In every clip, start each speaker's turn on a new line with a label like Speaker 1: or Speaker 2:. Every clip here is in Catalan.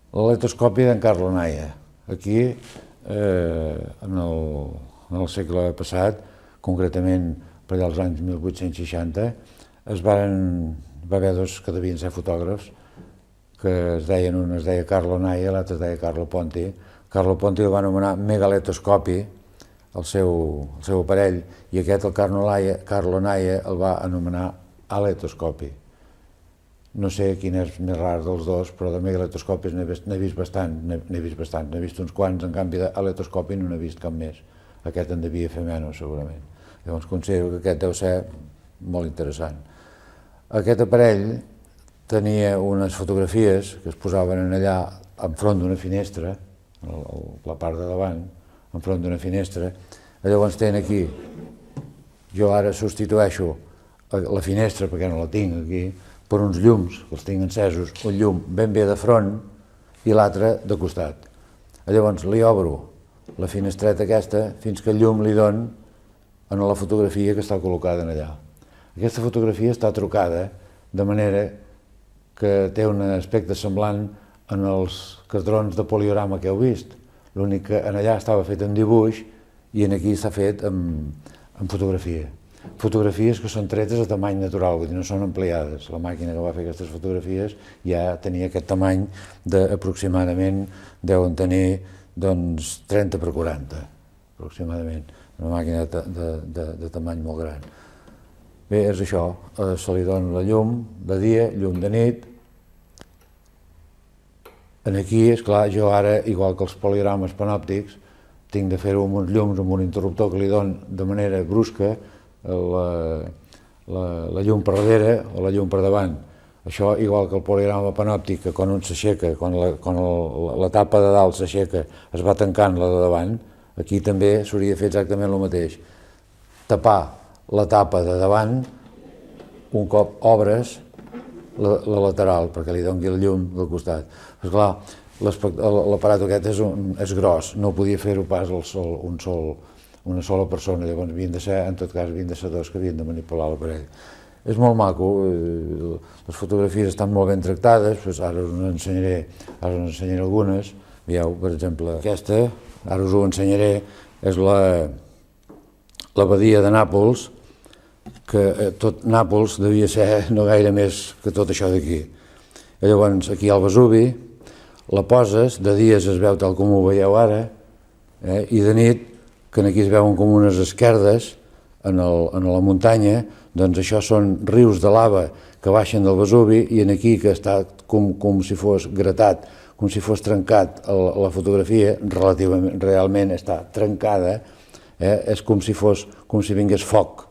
Speaker 1: L'aletoscopi d'en Carlo Naia. Aquí, en el segle passat, concretament per allà als anys 1860, va haver dos que devien ser fotògrafs, que un es deia Carlo Naia i l'altre es deia Carlo Ponti. Carlo Ponti el va anomenar megaletoscopi, el seu aparell, i aquest, el Carlo Naia, el va anomenar aletoscopi. No sé quin és més rar dels dos, però de megaletoscopis n'he vist bastant, n'he vist uns quants, en canvi d'aletoscopi no n'he vist cap més. Aquest en devia fer menys, segurament. Llavors considero que aquest deu ser molt interessant. Aquest aparell tenia unes fotografies que es posaven allà enfront d'una finestra, la part de davant, enfront d'una finestra. Llavors tenen aquí, jo ara substitueixo la finestra, perquè no la tinc aquí, per uns llums, que els tinc encesos, un llum ben bé de front i l'altre de costat. Llavors li obro la finestreta aquesta fins que el llum li don en la fotografia que està col·locada allà. Aquesta fotografia està trucada de manera que té un aspecte semblant en els cadrons de poliorama que heu vist. L'únic que allà estava fet en dibuix i aquí està fet en fotografia. Fotografies que són tretes a tamany natural, vull dir, no són ampliades. La màquina que va fer aquestes fotografies ja tenia aquest tamany d'aproximadament, deuen tenir 30 per 40, aproximadament. Una màquina de tamany molt gran. Bé, és això, se li dona la llum de dia, llum de nit. Aquí, esclar, jo ara, igual que els poliorames panòptics, tinc de fer-ho amb uns llums, amb un interruptor que li don de manera brusca la llum per darrere o la llum per davant. Això, igual que el poliorama panòptic, que quan un s'aixeca, quan la tapa de dalt s'aixeca, es va tancant la de davant, aquí també s'hauria de fer exactament el mateix. Tapar la tapa de davant un cop obres la lateral, perquè li doni la llum del costat. Però clar, l'aparat aquest és gros, no podia fer-ho pas una sola persona, llavors en tot cas havien de ser dos que havien de manipular l'aparell. És molt maco, les fotografies estan molt ben tractades, ara us n'ensenyaré algunes. Veieu, per exemple, aquesta, ara us ho ensenyaré, és l'abadia de Nàpols, que tot Nàpols devia ser no gaire més que tot això d'aquí. Llavors, aquí al Vesuvi, la poses, de dia es veu tal com ho veieu ara, i de nit, que aquí es veuen com unes esquerdes en la muntanya, doncs això són rius de lava que baixen del Vesuvi i aquí que està com si fos gratat, com si fos trencat la fotografia, realment està trencada, és com si vingués foc,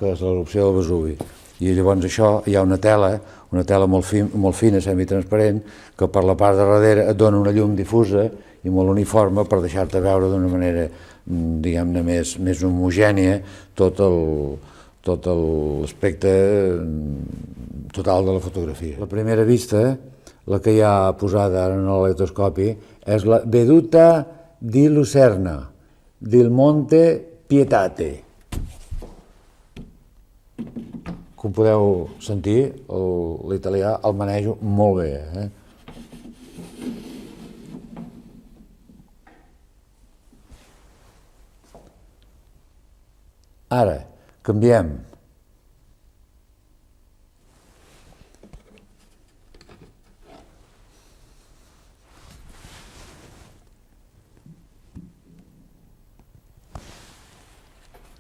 Speaker 1: que és l'erupció del Vesuvi. I llavors això hi ha una tela molt fina, semitransparent, que per la part de darrere et dona una llum difusa i molt uniforme per deixar-te veure d'una manera, diguem-ne, més homogènia tot l'aspecte total de la fotografia. La primera vista, la que hi ha posada ara en l'aletoscopi, és la Veduta di Lucerna, del Monte Pietate. Com podeu sentir, l'italià el manejo molt bé. Ara, canviem.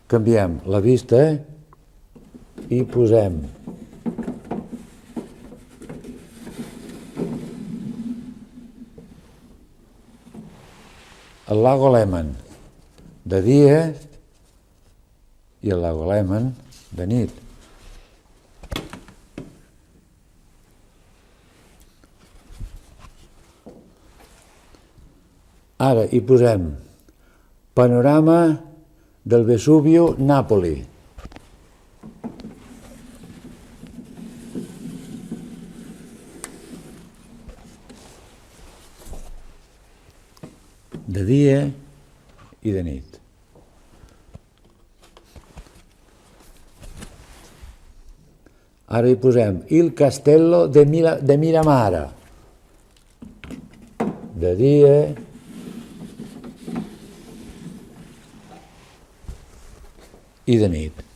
Speaker 1: Canviem la vista i posem el lago Lehmann de dia i el lago Lehmann de nit. Ara hi posem panorama del Vesuvio, Nàpoli. De dia i de nit. Ara hi posem il Castello de Miramara. de dia i de nit.